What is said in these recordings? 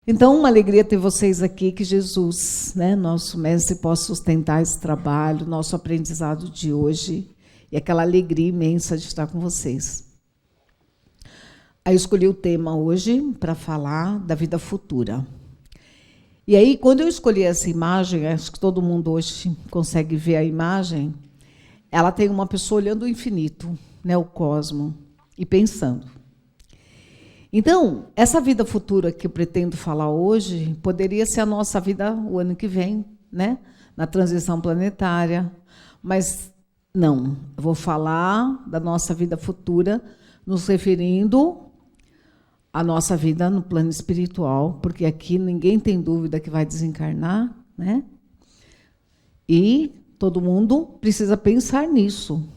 Então, uma alegria ter vocês aqui, que Jesus, né, nosso mestre, possa sustentar esse trabalho, nosso aprendizado de hoje, e aquela alegria imensa de estar com vocês. Aí eu escolhi o tema hoje para falar da vida futura. E aí, quando eu escolhi essa imagem, acho que todo mundo hoje consegue ver a imagem, ela tem uma pessoa olhando o infinito, né, o cosmo, e pensando. Então, essa vida futura que eu pretendo falar hoje poderia ser a nossa vida o ano que vem, né? Na transição planetária. Mas não, eu vou falar da nossa vida futura, nos referindo à nossa vida no plano espiritual, porque aqui ninguém tem dúvida que vai desencarnar, né? E todo mundo precisa pensar nisso.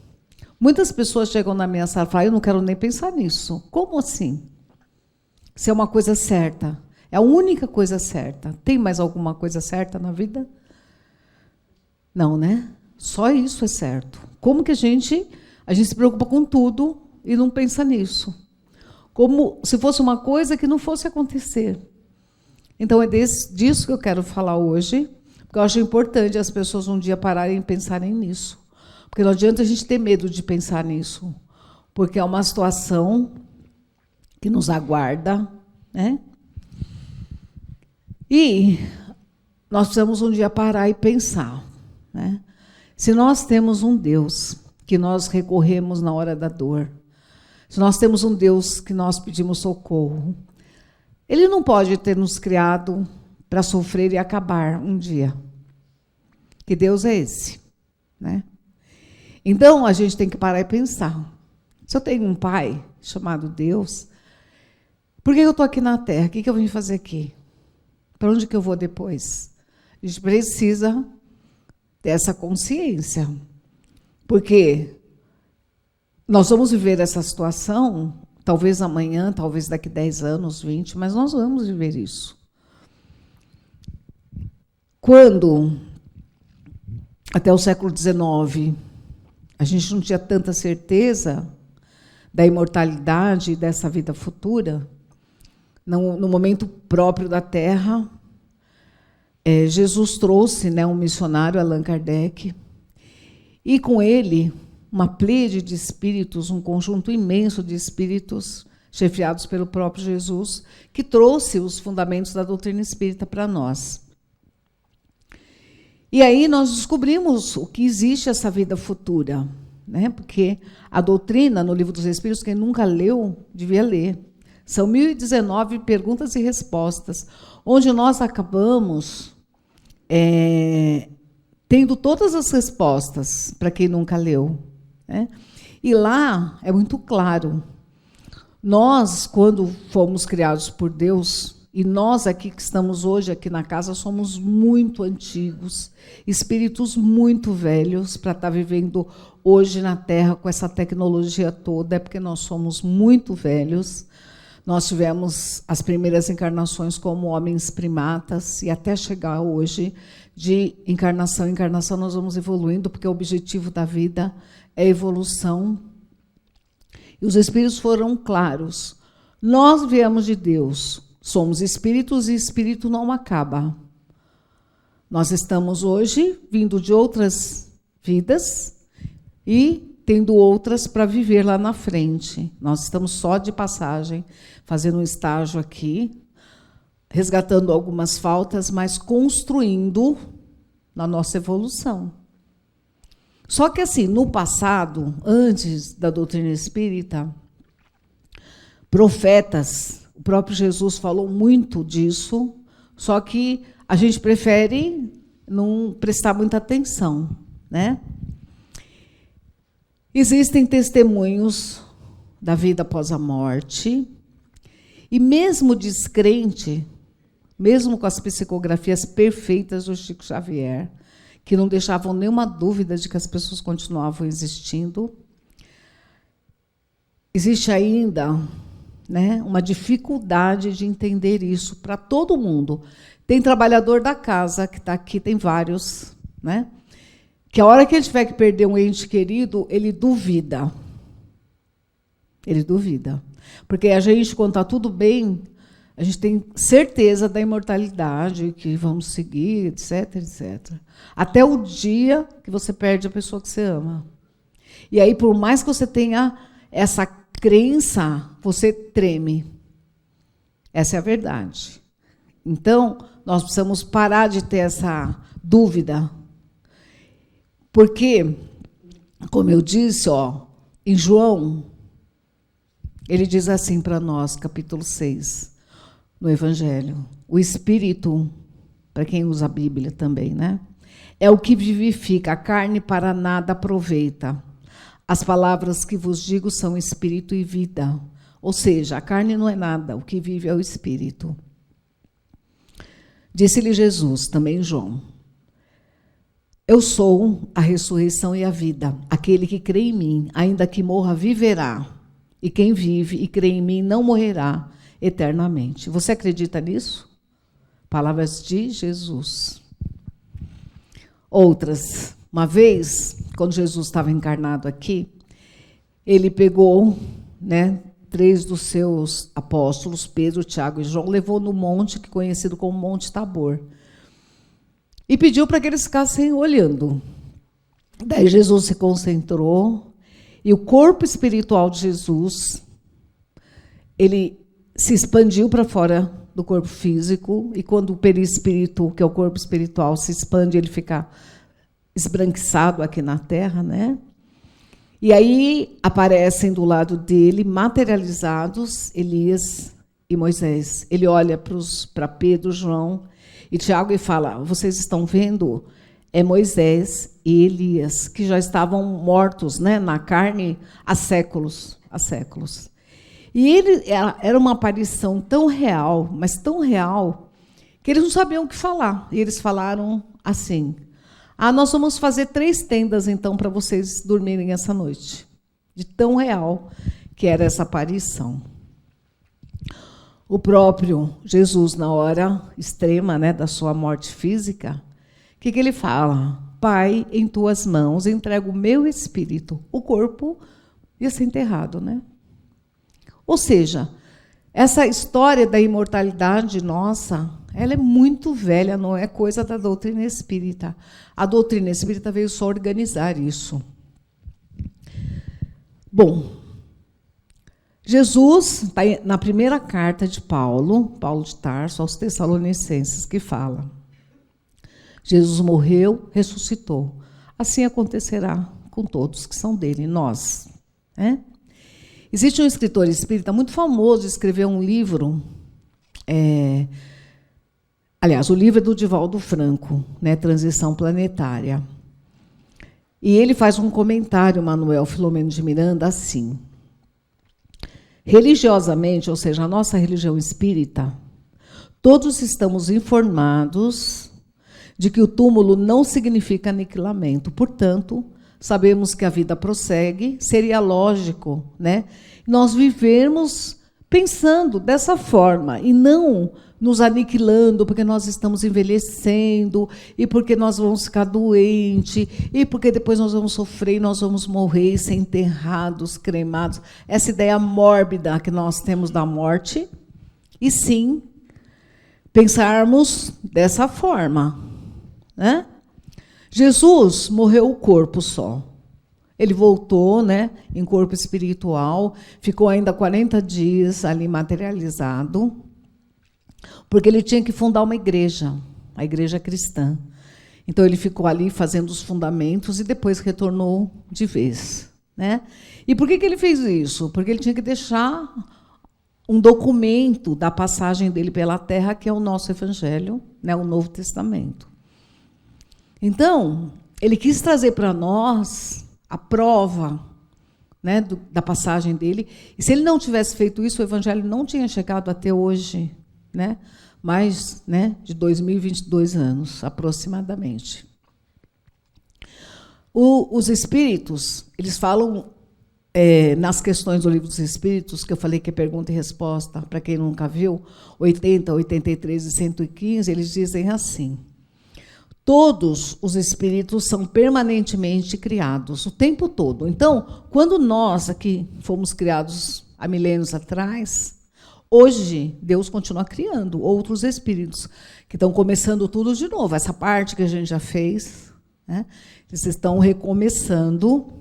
Muitas pessoas chegam na minha sala e falam, eu não quero nem pensar nisso. Como assim? Se é uma coisa certa, é a única coisa certa. Tem mais alguma coisa certa na vida? Não, né? Só isso é certo. Como que a gente se preocupa com tudo e não pensa nisso? Como se fosse uma coisa que não fosse acontecer. Então, é disso que eu quero falar hoje, porque eu acho importante as pessoas um dia pararem e pensarem nisso. Porque não adianta a gente ter medo de pensar nisso, porque é uma situação que nos aguarda, né? E nós precisamos um dia parar e pensar, né? Se nós temos um Deus que nós recorremos na hora da dor, se nós temos um Deus que nós pedimos socorro, Ele não pode ter nos criado para sofrer e acabar um dia. Que Deus é esse, né? Então, a gente tem que parar e pensar. Se eu tenho um pai chamado Deus, por que eu estou aqui na Terra? O que eu vim fazer aqui? Para onde que eu vou depois? A gente precisa ter essa consciência. Porque nós vamos viver essa situação, talvez amanhã, talvez daqui 10 anos, 20, mas nós vamos viver isso. Quando, até o século XIX, a gente não tinha tanta certeza da imortalidade e dessa vida futura, no momento próprio da Terra, Jesus trouxe, né, um missionário, Allan Kardec, e com ele uma pleiade de espíritos, um conjunto imenso de espíritos, chefiados pelo próprio Jesus, que trouxe os fundamentos da doutrina espírita para nós. E aí nós descobrimos o que existe essa vida futura, né? Porque a doutrina, no Livro dos Espíritos, quem nunca leu, devia ler. São 1019 perguntas e respostas, onde nós acabamos tendo todas as respostas, para quem nunca leu, né? E lá é muito claro. Nós, quando fomos criados por Deus, e nós aqui que estamos hoje aqui na casa, somos muito antigos, espíritos muito velhos para estar vivendo hoje na Terra com essa tecnologia toda, é porque nós somos muito velhos. Nós tivemos as primeiras encarnações como homens primatas, e até chegar hoje, de encarnação em encarnação, nós vamos evoluindo, porque o objetivo da vida é evolução. E os espíritos foram claros. Nós viemos de Deus, somos espíritos, e espírito não acaba. Nós estamos hoje vindo de outras vidas e tendo outras para viver lá na frente. Nós estamos só de passagem, fazendo um estágio aqui, resgatando algumas faltas, mas construindo na nossa evolução. Só que, assim, no passado, antes da doutrina espírita, profetas, o próprio Jesus falou muito disso, só que a gente prefere não prestar muita atenção, né? Existem testemunhos da vida após a morte, e mesmo descrente, mesmo com as psicografias perfeitas do Chico Xavier, que não deixavam nenhuma dúvida de que as pessoas continuavam existindo, existe ainda, né, uma dificuldade de entender isso para todo mundo. Tem trabalhador da casa, que está aqui, tem vários, né, que a hora que ele tiver que perder um ente querido, ele duvida. Ele duvida. Porque a gente, quando está tudo bem, A gente tem certeza da imortalidade, que vamos seguir, etc, etc. Até o dia que você perde a pessoa que você ama. E aí, por mais que você tenha essa crença, você treme. Essa é a verdade. Então, nós precisamos parar de ter essa dúvida. Porque, como eu disse, em João, ele diz assim para nós, capítulo 6, no Evangelho. O Espírito, para quem usa a Bíblia também, né? É o que vivifica, a carne para nada aproveita. As palavras que vos digo são espírito e vida. Ou seja, a carne não é nada, o que vive é o Espírito. Disse-lhe Jesus, também João, eu sou a ressurreição e a vida. Aquele que crê em mim, ainda que morra, viverá. E quem vive e crê em mim não morrerá eternamente. Você acredita nisso? Palavras de Jesus. Outras. Uma vez, quando Jesus estava encarnado aqui, ele pegou, 3 dos seus apóstolos, Pedro, Tiago e João, levou no monte, que é conhecido como Monte Tabor, e pediu para que eles ficassem olhando. Daí Jesus se concentrou, e o corpo espiritual de Jesus, ele se expandiu para fora do corpo físico, e quando o perispírito, que é o corpo espiritual, se expande, ele fica esbranquiçado aqui na terra, né? E aí aparecem do lado dele, materializados, Elias e Moisés. Ele olha para Pedro, João e Tiago e fala, vocês estão vendo? É Moisés e Elias, que já estavam mortos, né, na carne há séculos, E era uma aparição tão real, mas tão real, que eles não sabiam o que falar. E eles falaram assim, nós vamos fazer 3 tendas, então, para vocês dormirem essa noite. De tão real que era essa aparição. O próprio Jesus, na hora extrema, da sua morte física, o que ele fala? Pai, em tuas mãos entrego o meu espírito. O corpo ia ser enterrado, né? Ou seja, essa história da imortalidade nossa, ela é muito velha, não é coisa da doutrina espírita. A doutrina espírita veio só organizar isso. Bom, Jesus está na primeira carta de Paulo de Tarso, aos Tessalonicenses, que fala, Jesus morreu, ressuscitou. Assim acontecerá com todos que são dele, nós. Existe um escritor espírita muito famoso, escreveu um livro, aliás, o livro é do Divaldo Franco, Transição Planetária. E ele faz um comentário, Manuel Filomeno de Miranda, assim, religiosamente, ou seja, a nossa religião espírita, todos estamos informados de que o túmulo não significa aniquilamento. Portanto, sabemos que a vida prossegue, seria lógico, nós vivermos pensando dessa forma e não nos aniquilando porque nós estamos envelhecendo e porque nós vamos ficar doentes e porque depois nós vamos sofrer e nós vamos morrer e ser enterrados, cremados. Essa ideia mórbida que nós temos da morte, e sim pensarmos dessa forma. Jesus morreu o corpo só. Ele voltou, em corpo espiritual, ficou ainda 40 dias ali materializado, porque ele tinha que fundar uma igreja, a igreja cristã. Então, ele ficou ali fazendo os fundamentos e depois retornou de vez. E por que ele fez isso? Porque ele tinha que deixar um documento da passagem dele pela terra, que é o nosso Evangelho, o Novo Testamento. Então, ele quis trazer para nós a prova da passagem dele. E se ele não tivesse feito isso, o Evangelho não tinha chegado até hoje, mais de 2022 anos, aproximadamente. Os Espíritos, eles falam, nas questões do Livro dos Espíritos, que eu falei que é pergunta e resposta, para quem nunca viu, 80, 83 e 115, eles dizem assim, todos os espíritos são permanentemente criados, o tempo todo. Então, quando nós aqui fomos criados há milênios atrás, Hoje, Deus continua criando outros espíritos que estão começando tudo de novo. Essa parte que a gente já fez, né? Eles estão recomeçando.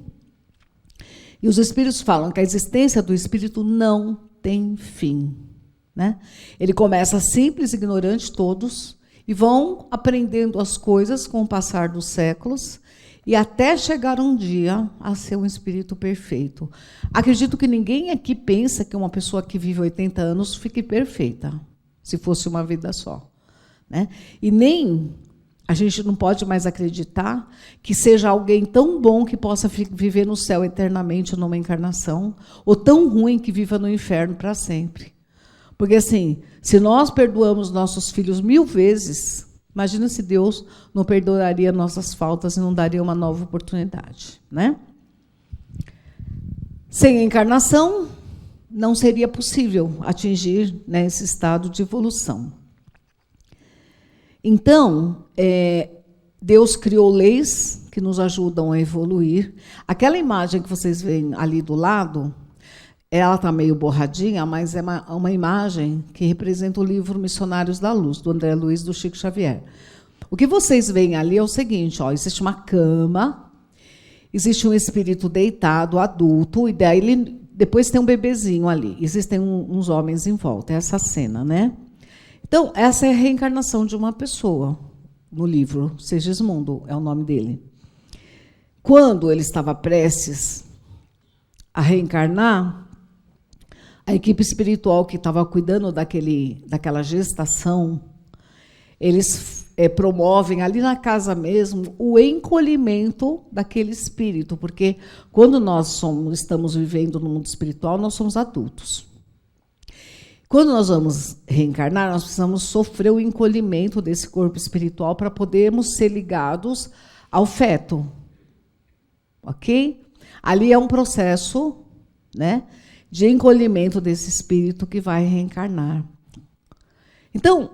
E os espíritos falam que a existência do espírito não tem fim, né? Ele começa simples, ignorante, todos, e vão aprendendo as coisas com o passar dos séculos, e até chegar um dia a ser um espírito perfeito. Acredito que ninguém aqui pensa que uma pessoa que vive 80 anos fique perfeita, se fosse uma vida só, né? E nem a gente não pode mais acreditar que seja alguém tão bom que possa viver no céu eternamente numa encarnação, ou tão ruim que viva no inferno para sempre. Porque, assim, se nós perdoamos nossos filhos 1000 vezes, imagina se Deus não perdoaria nossas faltas e não daria uma nova oportunidade, né? Sem a encarnação, não seria possível atingir, né, esse estado de evolução. Então, Deus criou leis que nos ajudam a evoluir. Aquela imagem que vocês veem ali do lado, ela está meio borradinha, mas é uma imagem que representa o livro Missionários da Luz, do André Luiz, do Chico Xavier. O que vocês veem ali é o seguinte, ó, existe uma cama, existe um espírito deitado, adulto, e daí depois tem um bebezinho ali. Existem uns homens em volta, é essa cena, né? Então, essa é a reencarnação de uma pessoa, no livro Segismundo, é o nome dele. Quando ele estava prestes a reencarnar, a equipe espiritual que estava cuidando daquela gestação, eles promovem ali na casa mesmo o encolhimento daquele espírito, porque quando nós estamos vivendo no mundo espiritual, nós somos adultos. Quando nós vamos reencarnar, nós precisamos sofrer o encolhimento desse corpo espiritual para podermos ser ligados ao feto. Ok? Ali é um processo, né, de encolhimento desse espírito que vai reencarnar. Então,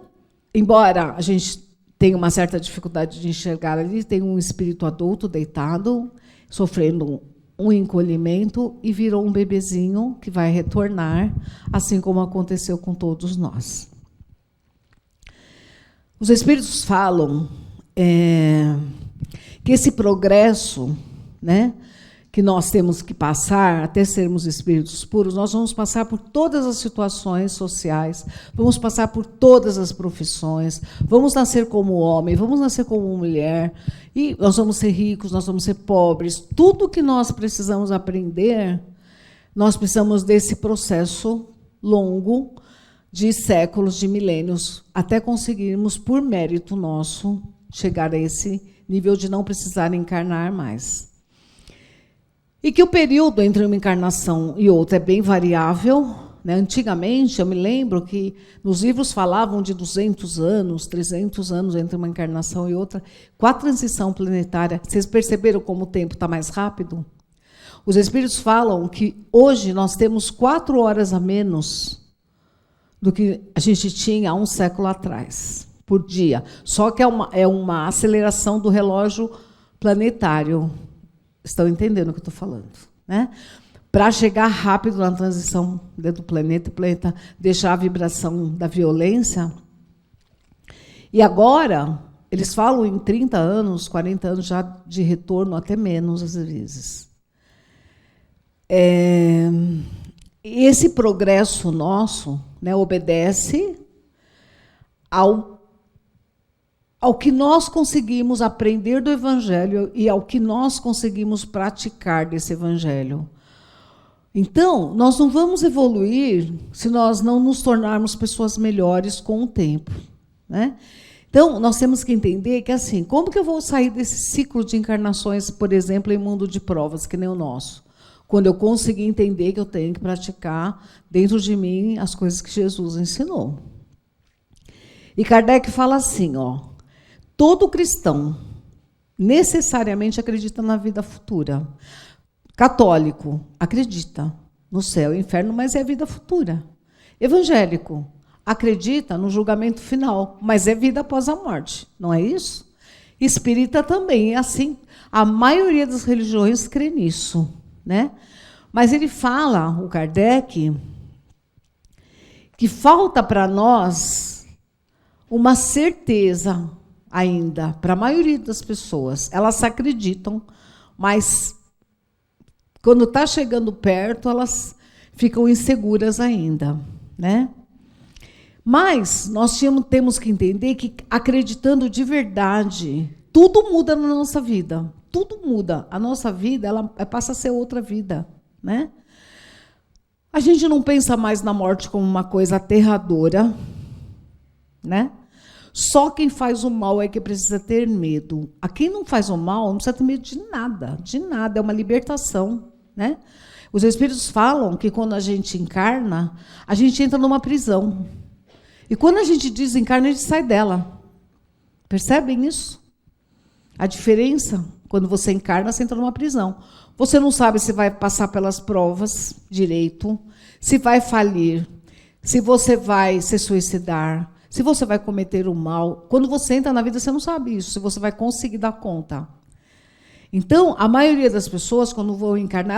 embora a gente tenha uma certa dificuldade de enxergar ali, tem um espírito adulto deitado, sofrendo um encolhimento e virou um bebezinho que vai retornar, assim como aconteceu com todos nós. Os espíritos falam que esse progresso, né, que nós temos que passar até sermos espíritos puros, nós vamos passar por todas as situações sociais, vamos passar por todas as profissões, vamos nascer como homem, vamos nascer como mulher, e nós vamos ser ricos, nós vamos ser pobres. Tudo que nós precisamos aprender, nós precisamos desse processo longo de séculos, de milênios, até conseguirmos, por mérito nosso, chegar a esse nível de não precisar encarnar mais. E que o período entre uma encarnação e outra é bem variável, né? Antigamente, eu me lembro que nos livros falavam de 200 anos, 300 anos entre uma encarnação e outra. Com a transição planetária, vocês perceberam como o tempo está mais rápido? Os espíritos falam que hoje nós temos 4 horas a menos do que a gente tinha há um século atrás, por dia. Só que é uma aceleração do relógio planetário. Estão entendendo o que eu estou falando, né? Para chegar rápido na transição do planeta, o planeta deixar a vibração da violência. E agora, eles falam em 30 anos, 40 anos já de retorno, até menos às vezes. Esse progresso nosso, né, obedece ao que nós conseguimos aprender do Evangelho e ao que nós conseguimos praticar desse Evangelho. Então, nós não vamos evoluir se nós não nos tornarmos pessoas melhores com o tempo, né? Então, nós temos que entender que, assim, como que eu vou sair desse ciclo de encarnações, por exemplo, em mundo de provas, que nem o nosso? Quando eu conseguir entender que eu tenho que praticar dentro de mim as coisas que Jesus ensinou. E Kardec fala assim, ó, todo cristão necessariamente acredita na vida futura. Católico acredita no céu e inferno, mas é a vida futura. Evangélico acredita no julgamento final, mas é vida após a morte. Não é isso? Espírita também, é assim. A maioria das religiões crê nisso, né? Mas ele fala, o Kardec, que falta para nós uma certeza ainda, para a maioria das pessoas. Elas acreditam, mas quando está chegando perto, elas ficam inseguras ainda, né? Mas nós temos que entender que, acreditando de verdade, tudo muda na nossa vida. Tudo muda. A nossa vida ela passa a ser outra vida, né? A gente não pensa mais na morte como uma coisa aterradora, né? Só quem faz o mal é que precisa ter medo. A quem não faz o mal não precisa ter medo de nada, de nada. É uma libertação, né? Os Espíritos falam que quando a gente encarna, a gente entra numa prisão. E quando a gente desencarna, a gente sai dela. Percebem isso? A diferença, quando você encarna, você entra numa prisão. Você não sabe se vai passar pelas provas direito, se vai falir, se você vai se suicidar, se você vai cometer o mal. Quando você entra na vida, você não sabe isso, se você vai conseguir dar conta. Então, a maioria das pessoas, quando vão encarnar,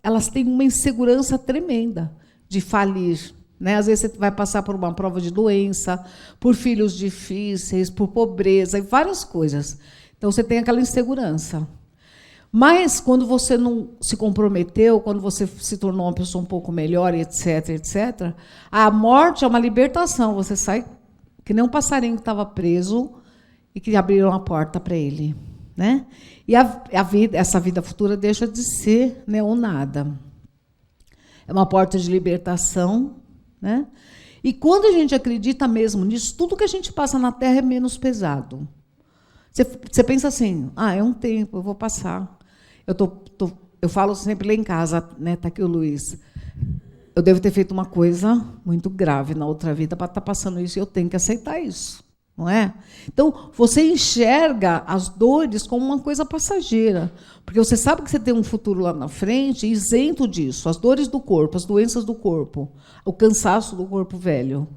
elas têm uma insegurança tremenda de falir. Né? Às vezes você vai passar por uma prova de doença, por filhos difíceis, por pobreza e várias coisas. Então, você tem aquela insegurança. Mas, quando você não se comprometeu, quando você se tornou uma pessoa um pouco melhor, etc., etc., a morte é uma libertação. Você sai que nem um passarinho que estava preso e que abriram a porta para ele. Né? E essa vida futura deixa de ser, né, ou nada. É uma porta de libertação. Né? E quando a gente acredita mesmo nisso, tudo que a gente passa na Terra é menos pesado. Você pensa assim, é um tempo, eu vou passar. Eu falo sempre lá em casa, né, tá aqui o Luiz, eu devo ter feito uma coisa muito grave na outra vida para estar passando isso, e eu tenho que aceitar isso, não é? Então, você enxerga as dores como uma coisa passageira, porque você sabe que você tem um futuro lá na frente isento disso, as dores do corpo, as doenças do corpo, o cansaço do corpo velho,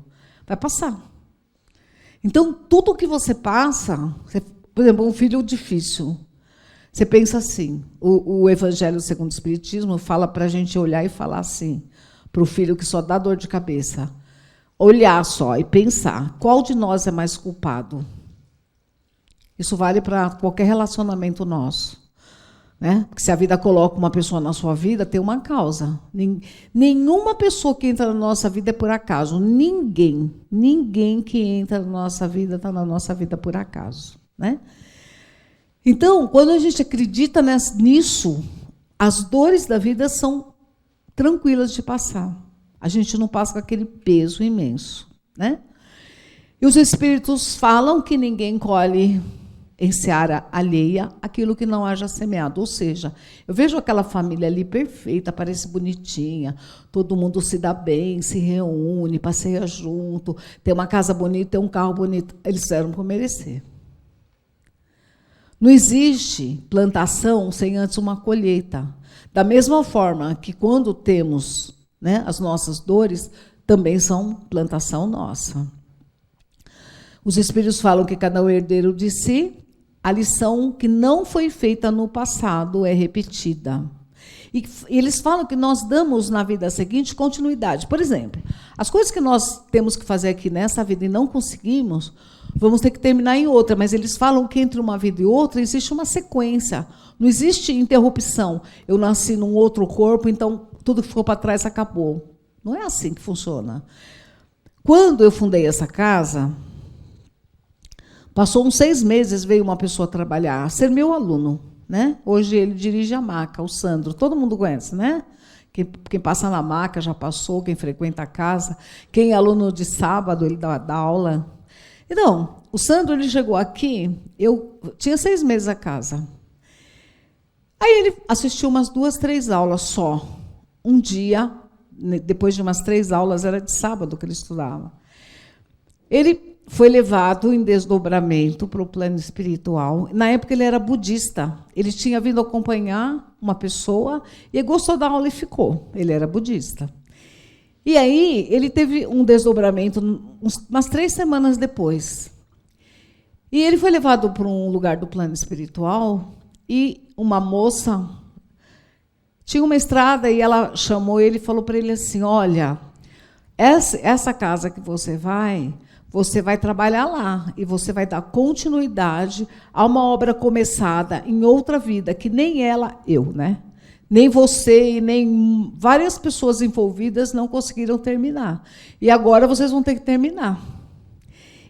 vai passar. Então, tudo que você passa, por exemplo, um filho difícil, você pensa assim, o Evangelho segundo o Espiritismo fala para a gente olhar e falar assim, para o filho que só dá dor de cabeça, olhar só e pensar, qual de nós é mais culpado? Isso vale para qualquer relacionamento nosso. Né? Porque se a vida coloca uma pessoa na sua vida, tem uma causa. Nenhuma pessoa que entra na nossa vida é por acaso. Ninguém que entra na nossa vida está na nossa vida por acaso. Né? Então, quando a gente acredita nisso, as dores da vida são tranquilas de passar. A gente não passa com aquele peso imenso. Né? E os Espíritos falam que ninguém colhe em seara alheia aquilo que não haja semeado. Ou seja, eu vejo aquela família ali perfeita, parece bonitinha, todo mundo se dá bem, se reúne, passeia junto, tem uma casa bonita, tem um carro bonito. Eles fizeram por merecer. Não existe plantação sem antes uma colheita. Da mesma forma que quando temos, né, as nossas dores, também são plantação nossa. Os Espíritos falam que cada um é herdeiro de si. A lição que não foi feita no passado é repetida. E eles falam que nós damos na vida seguinte continuidade. Por exemplo, as coisas que nós temos que fazer aqui nessa vida e não conseguimos, vamos ter que terminar em outra. Mas eles falam que entre uma vida e outra existe uma sequência. Não existe interrupção. Eu nasci num outro corpo, então tudo que ficou para trás acabou. Não é assim que funciona. Quando eu fundei essa casa, passou uns 6 meses, veio uma pessoa trabalhar, ser meu aluno. Né? Hoje ele dirige a maca, o Sandro. Todo mundo conhece, né? Quem passa na maca já passou, quem frequenta a casa. Quem é aluno de sábado, ele dá aula. Então, o Sandro ele chegou aqui, eu tinha 6 meses a casa. Aí ele assistiu umas 2, 3 aulas só. Um dia, depois de umas 3 aulas, era de sábado que ele estudava. Ele foi levado em desdobramento para o plano espiritual. Na época, ele era budista. Ele tinha vindo acompanhar uma pessoa e gostou da aula e ficou. Ele era budista. E aí, ele teve um desdobramento umas 3 semanas depois. E ele foi levado para um lugar do plano espiritual e uma moça tinha uma estrada e ela chamou ele e falou para ele assim, olha, Essa casa que você vai trabalhar lá e você vai dar continuidade a uma obra começada em outra vida, que nem eu, né? Nem você e nem várias pessoas envolvidas não conseguiram terminar. E agora vocês vão ter que terminar.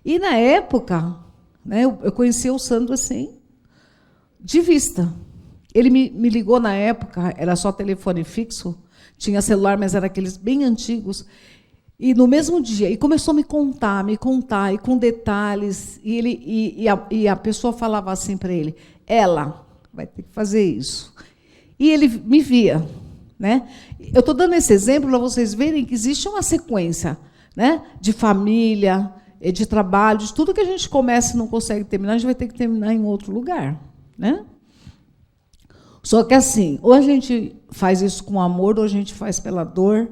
E na época, né, eu conheci o Sandro assim, de vista. Ele me ligou na época, era só telefone fixo, tinha celular, mas era aqueles bem antigos. E no mesmo dia, e começou a me contar, e com detalhes. E a pessoa falava assim para ele: ela vai ter que fazer isso. E ele me via. Né? Eu estou dando esse exemplo para vocês verem que existe uma sequência, né, de família, de trabalho, de tudo que a gente começa e não consegue terminar, a gente vai ter que terminar em outro lugar. Né? Só que assim, ou a gente faz isso com amor, ou a gente faz pela dor.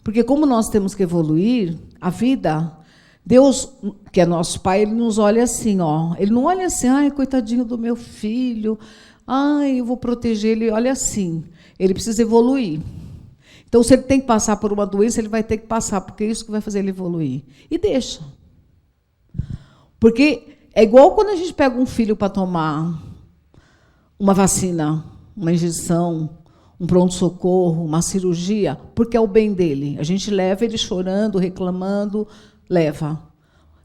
Porque como nós temos que evoluir, a vida, Deus, que é nosso Pai, Ele nos olha assim, ó. Ele não olha assim, ai, coitadinho do meu filho, ai, eu vou proteger ele. Olha assim, ele precisa evoluir. Então, se ele tem que passar por uma doença, ele vai ter que passar, porque é isso que vai fazer ele evoluir. E deixa. Porque é igual quando a gente pega um filho para tomar uma vacina, uma injeção, um pronto-socorro, uma cirurgia, porque é o bem dele. A gente leva ele chorando, reclamando, leva.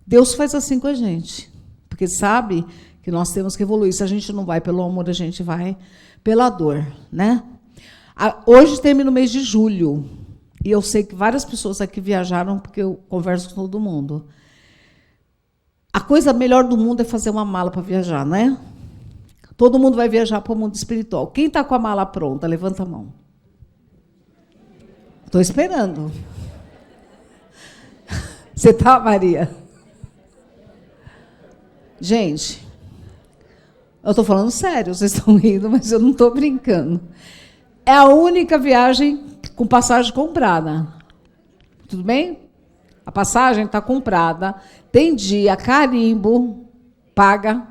Deus faz assim com a gente, porque sabe que nós temos que evoluir. Se a gente não vai pelo amor, a gente vai pela dor. Né? Hoje termina o mês de julho, e eu sei que várias pessoas aqui viajaram, porque eu converso com todo mundo. A coisa melhor do mundo é fazer uma mala para viajar, né? Todo mundo vai viajar para o mundo espiritual. Quem está com a mala pronta, levanta a mão. Estou esperando. Você está, Maria? Gente, eu estou falando sério, vocês estão rindo, mas eu não estou brincando. É a única viagem com passagem comprada. Tudo bem? A passagem está comprada, tem dia, carimbo, paga,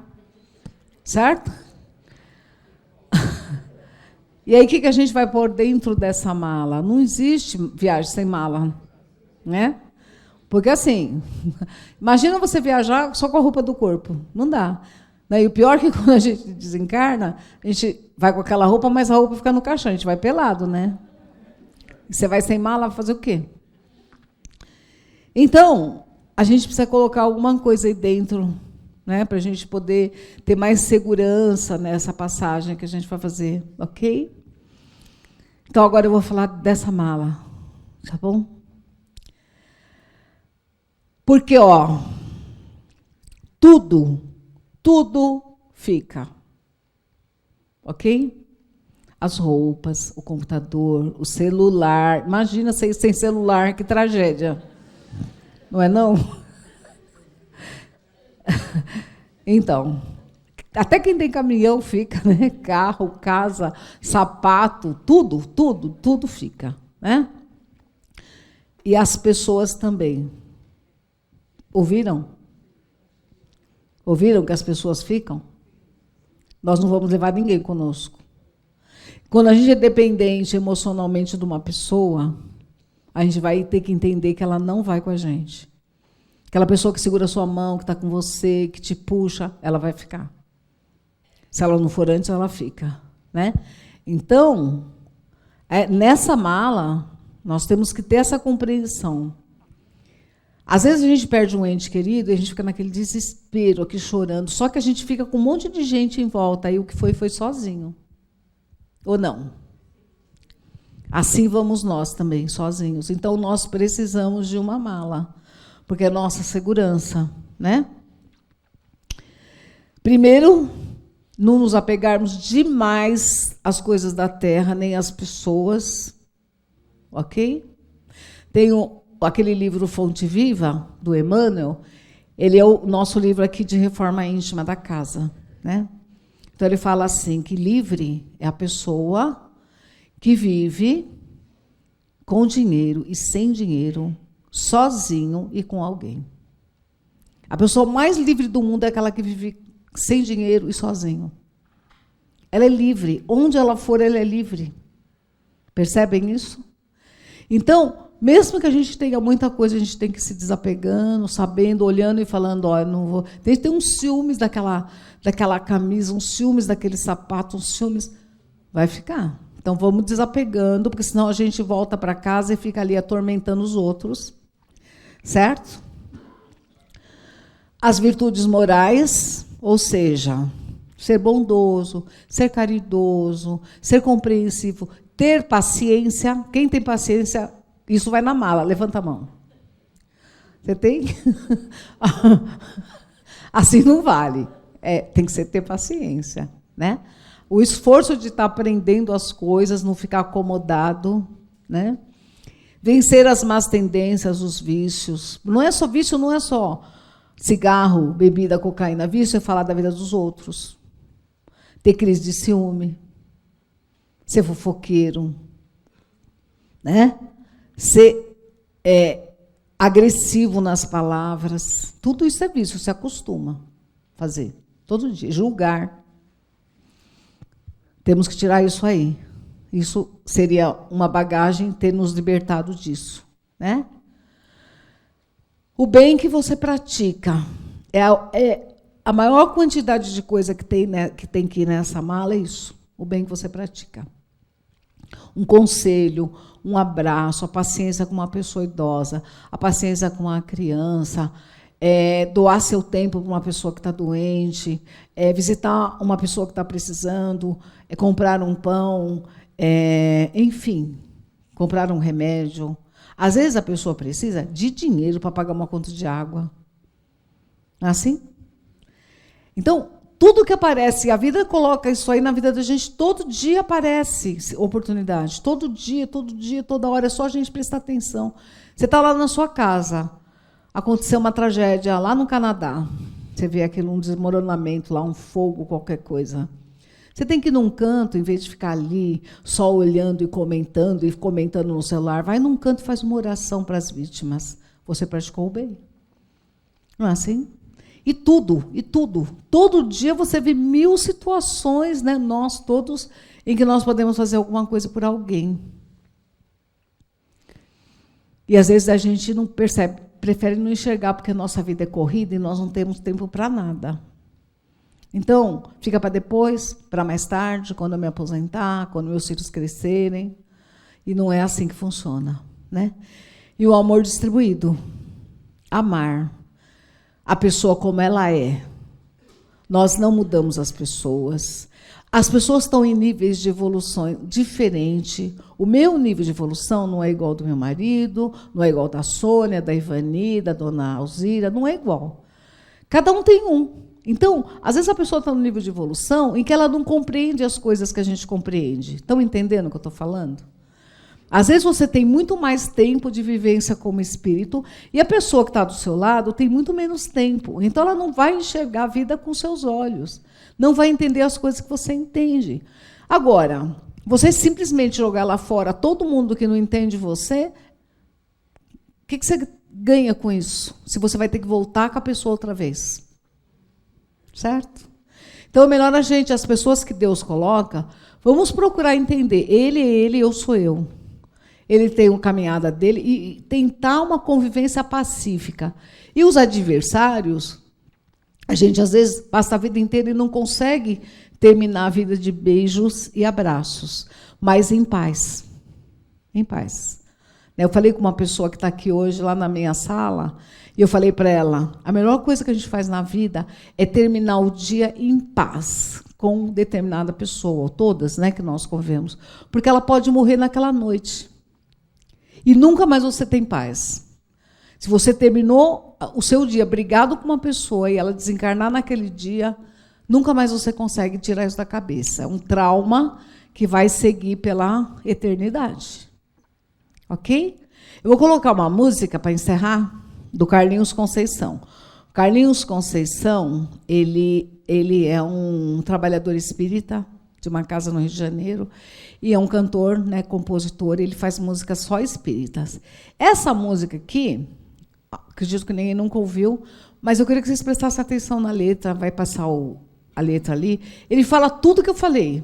certo? E aí, o que a gente vai pôr dentro dessa mala? Não existe viagem sem mala, né? Porque, assim, imagina você viajar só com a roupa do corpo. Não dá. E o pior é que, quando a gente desencarna, a gente vai com aquela roupa, mas a roupa fica no caixão, a gente vai pelado, né? E você vai sem mala, vai fazer o quê? Então, a gente precisa colocar alguma coisa aí dentro, né, para a gente poder ter mais segurança nessa passagem que a gente vai fazer, ok? Então, agora eu vou falar dessa mala, tá bom? Porque, ó, tudo fica, ok? As roupas, o computador, o celular. Imagina vocês sem celular, que tragédia. Não é, não? Então, até quem tem caminhão fica, né? Carro, casa, sapato, tudo fica, né? E as pessoas também. Ouviram? Ouviram que as pessoas ficam? Nós não vamos levar ninguém conosco. Quando a gente é dependente emocionalmente de uma pessoa, a gente vai ter que entender que ela não vai com a gente. Aquela pessoa que segura a sua mão, que está com você, que te puxa, ela vai ficar. Se ela não for antes, ela fica. Né? Então, nessa mala, nós temos que ter essa compreensão. Às vezes a gente perde um ente querido e a gente fica naquele desespero, aqui chorando, só que a gente fica com um monte de gente em volta, aí o que foi sozinho. Ou não? Assim vamos nós também, sozinhos. Então, nós precisamos de uma mala, porque é nossa segurança, né? Primeiro, não nos apegarmos demais às coisas da terra, nem às pessoas, ok? Tem aquele livro Fonte Viva, do Emmanuel, ele é o nosso livro aqui de reforma íntima da casa, né? Então, ele fala assim, que livre é a pessoa que vive com dinheiro e sem dinheiro, sozinho e com alguém. A pessoa mais livre do mundo é aquela que vive sem dinheiro e sozinho. Ela é livre. Onde ela for, ela é livre. Percebem isso? Então, Mesmo que a gente tenha muita coisa, a gente tem que ir se desapegando, sabendo, olhando e falando, ó, eu não vou. Tem uns ciúmes daquela camisa, uns ciúmes daquele sapato, uns ciúmes. Vai ficar. Então vamos desapegando, porque senão a gente volta para casa e fica ali atormentando os outros. Certo? As virtudes morais, ou seja, ser bondoso, ser caridoso, ser compreensivo, ter paciência. Quem tem paciência, isso vai na mala, levanta a mão. Você tem? Assim não vale. Tem que ter paciência, né? O esforço de estar aprendendo as coisas, não ficar acomodado, né? Vencer as más tendências, os vícios. Não é só vício, não é só cigarro, bebida, cocaína. Vício é falar da vida dos outros. Ter crise de ciúme. Ser fofoqueiro. Né? Ser agressivo nas palavras. Tudo isso é vício, se acostuma a fazer. Todo dia. Julgar. Temos que tirar isso aí. Isso seria uma bagagem ter nos libertado disso, né? O bem que você pratica é a maior quantidade de coisa que tem que ir nessa mala, é isso. O bem que você pratica. Um conselho, um abraço, a paciência com uma pessoa idosa, a paciência com uma criança, doar seu tempo para uma pessoa que está doente, visitar uma pessoa que está precisando, comprar um pão, enfim, comprar um remédio. Às vezes a pessoa precisa de dinheiro para pagar uma conta de água. Não é assim? Então, tudo que aparece, a vida coloca isso aí na vida da gente, todo dia aparece oportunidade. Todo dia, toda hora, é só a gente prestar atenção. Você está lá na sua casa, aconteceu uma tragédia lá no Canadá. Você vê aquilo, um desmoronamento lá, um fogo, qualquer coisa. Você tem que ir num canto, em vez de ficar ali, só olhando e comentando no celular. Vai num canto e faz uma oração para as vítimas. Você praticou o bem. Não é assim? E tudo. Todo dia você vê 1000 situações, né, nós todos, em que nós podemos fazer alguma coisa por alguém. E, às vezes, a gente não percebe, prefere não enxergar, porque a nossa vida é corrida e nós não temos tempo para nada. Então, fica para depois, para mais tarde, quando eu me aposentar, quando meus filhos crescerem. E não é assim que funciona, né? E o amor distribuído. Amar a pessoa como ela é. Nós não mudamos as pessoas. As pessoas estão em níveis de evolução diferentes. O meu nível de evolução não é igual ao do meu marido, não é igual ao da Sônia, da Ivani, da dona Alzira, não é igual. Cada um tem um. Então, às vezes a pessoa está no nível de evolução em que ela não compreende as coisas que a gente compreende. Estão entendendo o que eu estou falando? Às vezes você tem muito mais tempo de vivência como espírito e a pessoa que está do seu lado tem muito menos tempo. Então, ela não vai enxergar a vida com seus olhos. Não vai entender as coisas que você entende. Agora, você simplesmente jogar lá fora todo mundo que não entende você, o que você ganha com isso? Se você vai ter que voltar com a pessoa outra vez. Certo? Então, é melhor as pessoas que Deus coloca, vamos procurar entender. Ele é ele, eu sou eu. Ele tem uma caminhada dele e tentar uma convivência pacífica. E os adversários, a gente, às vezes, passa a vida inteira e não consegue terminar a vida de beijos e abraços, mas em paz. Em paz. Eu falei com uma pessoa que está aqui hoje, lá na minha sala, e eu falei para ela, a melhor coisa que a gente faz na vida é terminar o dia em paz com determinada pessoa, ou todas, né, que nós convivemos, porque ela pode morrer naquela noite. E nunca mais você tem paz. Se você terminou o seu dia brigado com uma pessoa e ela desencarnar naquele dia, nunca mais você consegue tirar isso da cabeça. É um trauma que vai seguir pela eternidade. Ok? Eu vou colocar uma música para encerrar, do Carlinhos Conceição. O Carlinhos Conceição, ele é um trabalhador espírita de uma casa no Rio de Janeiro e é um cantor, né, compositor, ele faz músicas só espíritas. Essa música aqui, acredito que ninguém nunca ouviu, mas eu queria que vocês prestassem atenção na letra, vai passar a letra ali. Ele fala tudo que eu falei.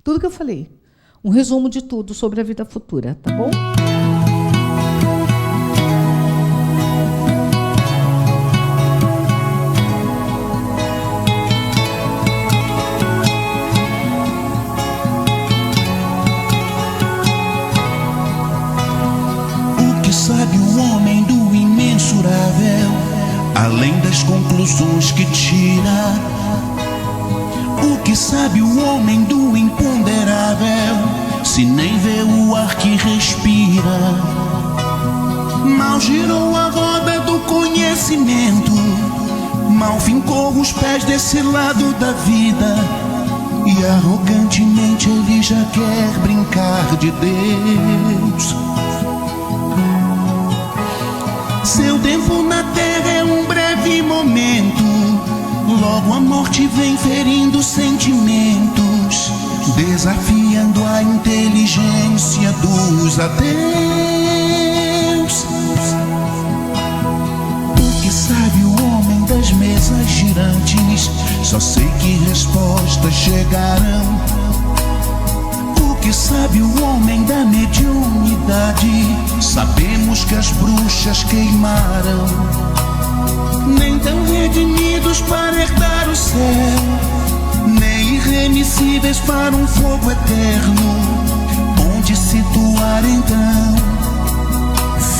Tudo que eu falei. Um resumo de tudo sobre a vida futura, tá bom? conclusões que tira. O que sabe o homem do imponderável, se nem vê o ar que respira? Mal girou a roda do conhecimento, mal fincou os pés desse lado da vida, e arrogantemente ele já quer brincar de Deus. Seu tempo na terra é um breve momento, logo a morte vem ferindo sentimentos, desafiando a inteligência dos ateus. O que sabe o homem das mesas girantes? Só sei que respostas chegarão. O que sabe o homem da mediunidade? Sabemos que as bruxas queimaram. Nem tão redimidos para herdar o céu, nem irremissíveis para um fogo eterno. Onde situar então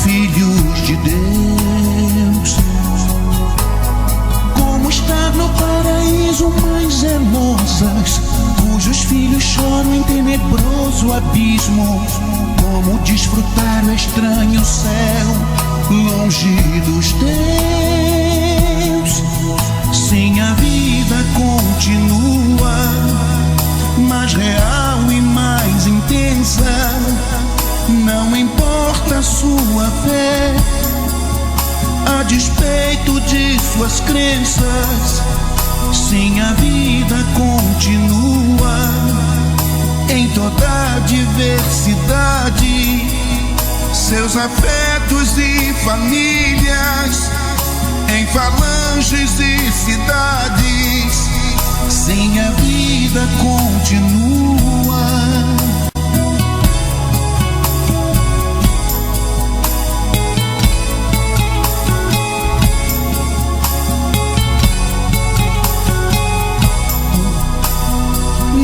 filhos de Deus? Como estar no paraíso mães zelosas, cujos filhos choram em tenebroso abismo? Como desfrutar o estranho céu longe dos teus? Sim, a vida continua, mais real e mais intensa. Não importa a sua fé, a despeito de suas crenças. Sim, a vida continua em toda a diversidade. Seus afetos e famílias, em falanges e cidades. Sim, a vida continua.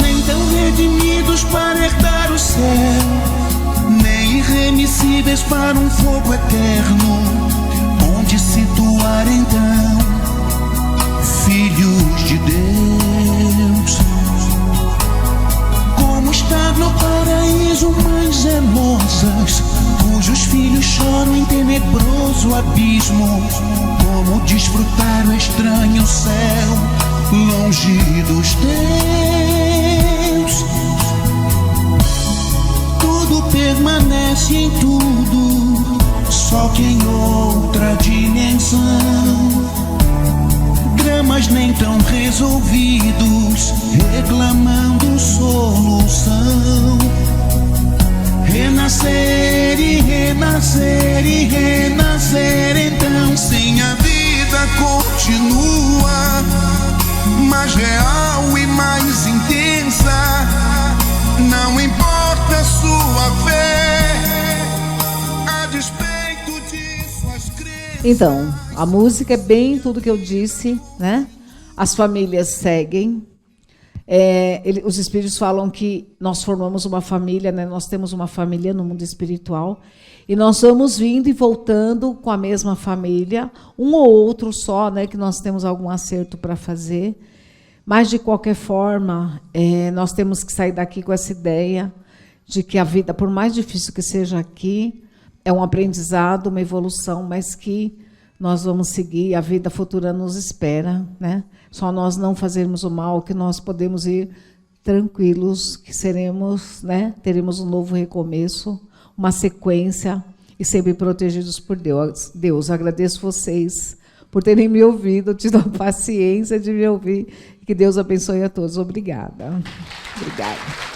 Nem tão redimidos para herdar o céu, nem irremissíveis para um fogo eterno. Onde situar então filhos de Deus? Como estar no paraíso mães zelosas, cujos filhos choram em tenebroso abismo? Como desfrutar o estranho céu longe dos teus? Tudo permanece em tudo, só que em outra dimensão. Dramas nem tão resolvidos, reclamando solução. Renascer e renascer e renascer, então sim, a vida continua, mais real e mais intensa. Não importa a sua fé, a despeito de suas crenças. Então, a música é bem tudo que eu disse, né? As famílias seguem. Os espíritos falam que nós formamos uma família, né? Nós temos uma família no mundo espiritual e nós vamos vindo e voltando com a mesma família, um ou outro só, né? Que nós temos algum acerto para fazer. Mas, de qualquer forma, nós temos que sair daqui com essa ideia de que a vida, por mais difícil que seja aqui, é um aprendizado, uma evolução, mas que nós vamos seguir, a vida futura nos espera, né? Só nós não fazermos o mal, que nós podemos ir tranquilos, que seremos, né? Teremos um novo recomeço, uma sequência, e sempre protegidos por Deus. Agradeço vocês por terem me ouvido, tido a paciência de me ouvir. Que Deus abençoe a todos. Obrigada. Obrigada.